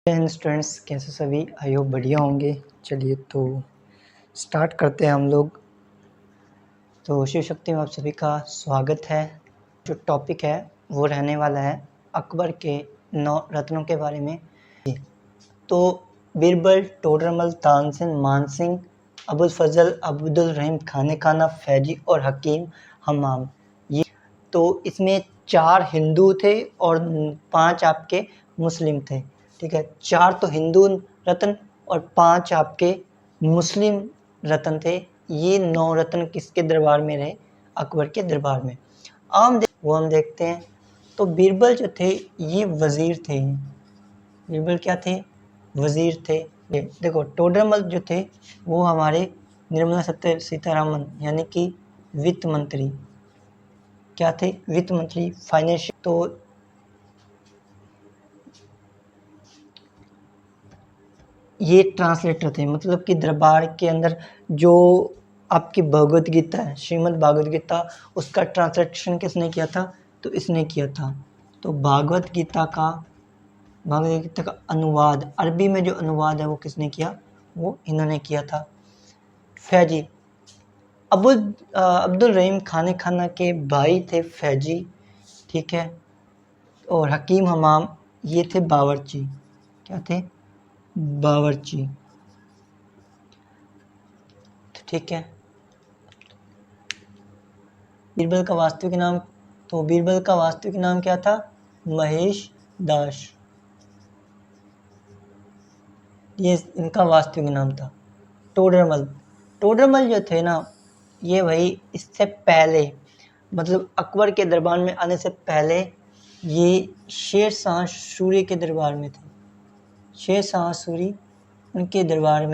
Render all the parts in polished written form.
Students कैसे सभी, I hope बढ़िया होंगे। चलिए तो स्टार्ट करते हैं हम लोग। तो शिव शक्ति में आप सभी का स्वागत है। जो टॉपिक है वो रहने वाला है अकबर के 9 रत्नों के बारे में। तो बीरबल, टोडरमल, तानसेन, मानसिंह, अबुल फजल, अब्दुल रहीम, खाने खाना, फैजी और हकीम हमाम। ये तो इसमें 4 हिंदू थे और 5 आपके मुस्लिम थे। ठीक है, 4 तो हिंदू रत्न और 5 आपके मुस्लिम रत्न थे। ये 9 रत्न किसके दरबार में रहे? अकबर के दरबार में। वो हम देखते हैं। तो बीरबल जो थे ये वजीर थे। बीरबल क्या थे? वजीर थे। देखो टोडरमल जो थे वो हमारे निर्मला सीतारामन यानी कि वित्त मंत्री। क्या थे? वित्त मंत्री, फाइनेंशियल। तो ये ट्रांसलेटर थे, मतलब कि दरबार के अंदर जो आपकी भगवत गीता है, श्रीमद् भागवत गीता, उसका ट्रांसलेशन किसने किया था? तो इसने किया था। तो भागवत गीता का अनुवाद, अरबी में जो अनुवाद है वो किसने किया? वो इन्होंने किया था। फैजी, अब्दुल रहीम खाने खाना के भाई थे फैजी। ठीक है, और हकीम हमाम ये थे बावर्ची। क्या थे? बावर्ची। ठीक है, बीरबल का वास्तविक नाम, तो बीरबल का वास्तविक नाम क्या था? महेश दास। ये इनका वास्तविक नाम था। टोडरमल जो थे ना, ये भाई इससे पहले, मतलब अकबर के दरबार में आने से पहले ये शेर शाह सूरी के दरबार में थे। शेर शाह सूरी उनके दरबार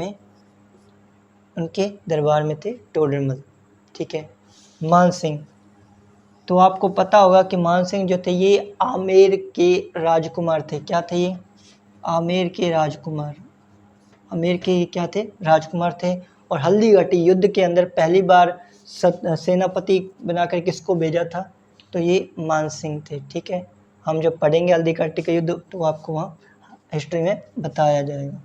में थे टोडरमल। ठीक है, मान सिंह, तो आपको पता होगा कि मान सिंह जो थे ये आमेर के राजकुमार थे। क्या थे ये? आमेर के राजकुमार। आमेर के ये क्या थे? राजकुमार थे। और हल्दीघाटी युद्ध के अंदर पहली बार सेनापति बनाकर किसको भेजा था? तो ये मान सिंह थे। ठीक है, हम जब पढ़ेंगे हल्दीघाटी का युद्ध तो आपको वहाँ हिस्ट्री में बताया जाएगा।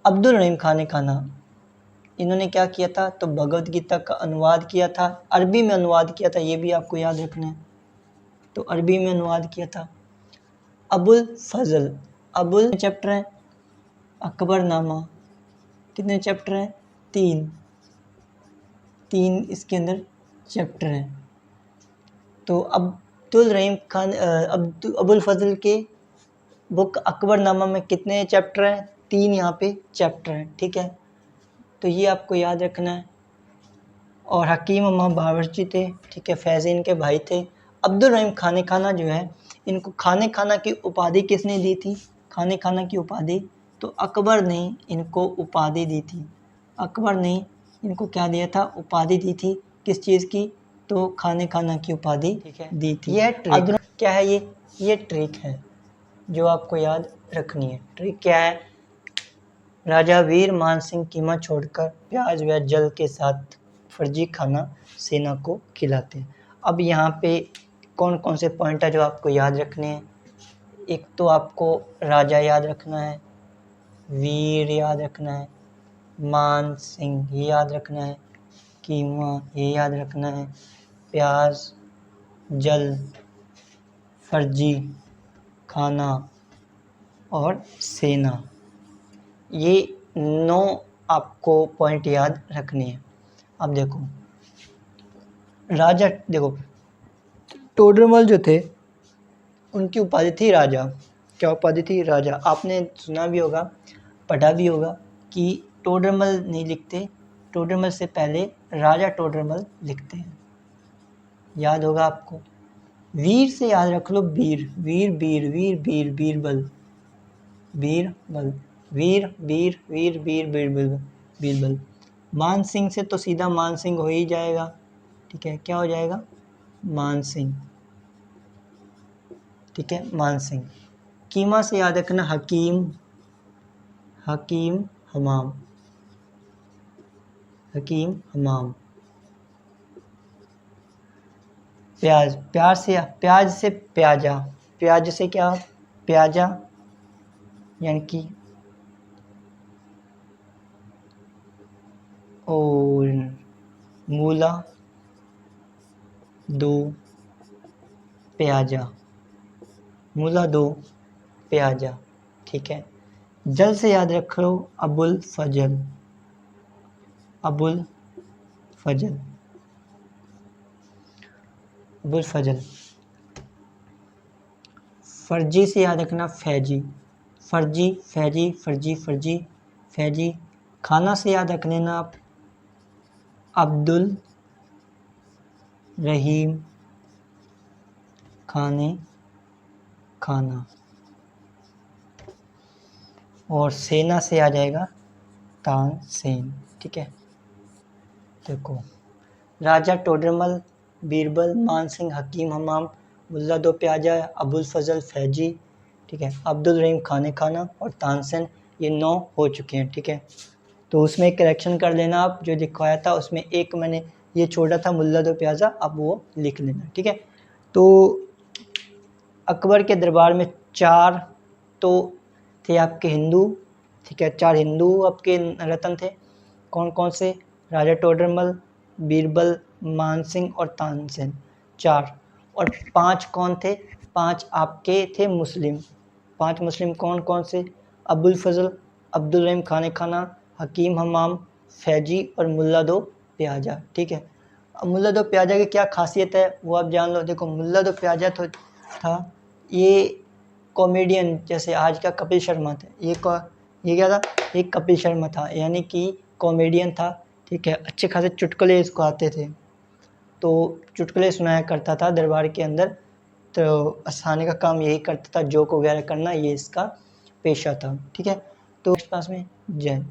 अब्दुल रहीम खाने खाना, इन्होंने क्या किया था? तो भगवत गीता का अनुवाद किया था, अरबी में अनुवाद किया था, ये भी आपको याद रखना है। तो अरबी में अनुवाद किया था। अबुल फजल, अबुल चैप्टर है, अकबरनामा कितने चैप्टर हैं? 3 इसके अंदर चैप्टर हैं। तो अब्दुल रहीम खान अबुल फजल के बुक अकबरनामा में कितने चैप्टर हैं? 3 यहाँ पे चैप्टर हैं। ठीक है, तो ये आपको याद रखना है। और हकीम हमाम बावर्ची थे। ठीक है, फैज़ी इनके भाई थे। अब्दुल रहीम खाने खाना जो है, इनको खाने खाना की उपाधि किसने दी थी? खाने खाना की उपाधि तो अकबर ने इनको उपाधि दी थी। अकबर ने इनको क्या दिया था? उपाधि दी थी। किस चीज़ की? तो खाने खाना की उपाधि दी थी। यह ट्रिक क्या है? ये ट्रिक है जो आपको याद रखनी है। ट्रिक क्या है? राजा वीर मान सिंह कीमा छोड़कर प्याज व जल के साथ फर्जी खाना सेना को खिलाते हैं। अब यहाँ पे कौन कौन से पॉइंट है जो आपको याद रखने हैं? एक तो आपको राजा याद रखना है, वीर याद रखना है, मान सिंह ये याद रखना है, कीमा ये याद रखना है, प्याज, जल, फर्जी खाना और सेना, ये 9 आपको पॉइंट याद रखनी है। अब देखो राजा, देखो टोडरमल जो थे उनकी उपाधि थी राजा। क्या उपाधि थी? राजा। आपने सुना भी होगा, पढ़ा भी होगा कि टोडरमल नहीं लिखते, टोडरमल से पहले राजा टोडरमल लिखते हैं। याद होगा आपको। वीर से याद रख लो, वीर वीर वीर वीर वीर बीरबल, बीरबल, वीर वीर वीर वीर बीरबल, बीरबल। मान सिंह से तो सीधा मान सिंह हो ही जाएगा। ठीक है, क्या हो जाएगा? मान सिंह। ठीक है, मान सिंह। कीमा से याद रखना हकीम, हकीम हमाम, हकीम हमाम। प्याज से प्याजा, प्याज से क्या? प्याजा, यानी कि और मूला 2 प्याजा, मूला 2 प्याजा। ठीक है, जल से याद रख लो अबुल फजल, अबुल फजल, अबुल फजल। फर्जी से याद रखना फैजी, फर्जी फैजी फर्जी फर्जी फैजी। खाना से याद रख लेना आप अब्दुल रहीम खाने, खाना। और सेना से आ जाएगा तानसेन। ठीक है, देखो राजा टोडरमल, बीरबल, मानसिंह, हकीम हमाम, मुल्ला 2 प्याजा, अबुल फजल फैजी। ठीक है, अब्दुल रहीम खाने, खाना और तानसेन, ये 9 हो चुके हैं। ठीक है, तो उसमें एक करेक्शन कर लेना आप, जो लिखवाया था उसमें एक मैंने ये छोड़ा था मुल्ला 2 प्याजा, अब वो लिख लेना। ठीक है, तो अकबर के दरबार में 4 तो थे आपके हिंदू। ठीक है, 4 हिंदू आपके रतन थे। कौन कौन से? राजा टोडरमल, बीरबल, मानसिंह और तानसेन, 4। और 5 कौन थे? 5 आपके थे मुस्लिम। 5 मुस्लिम कौन कौन से? अबुल फजल, अब्दुल रहीम खाने, खाना, हकीम हमाम, फैजी और मुल्ला 2 प्याजा। ठीक है, अब मुल्ला 2 प्याजा की क्या खासियत है वो आप जान लो। देखो मुल्ला 2 प्याजा तो था ये कॉमेडियन, जैसे आज का कपिल शर्मा था, ये क्या था? एक कपिल शर्मा था, यानी कि कॉमेडियन था। ठीक है, अच्छे खासे चुटकुले इसको आते थे, तो चुटकुले सुनाया करता था दरबार के अंदर। तो हंसाने का काम यही करता था, जोक वगैरह करना, ये इसका पेशा था। ठीक है, तो इस पास में जय।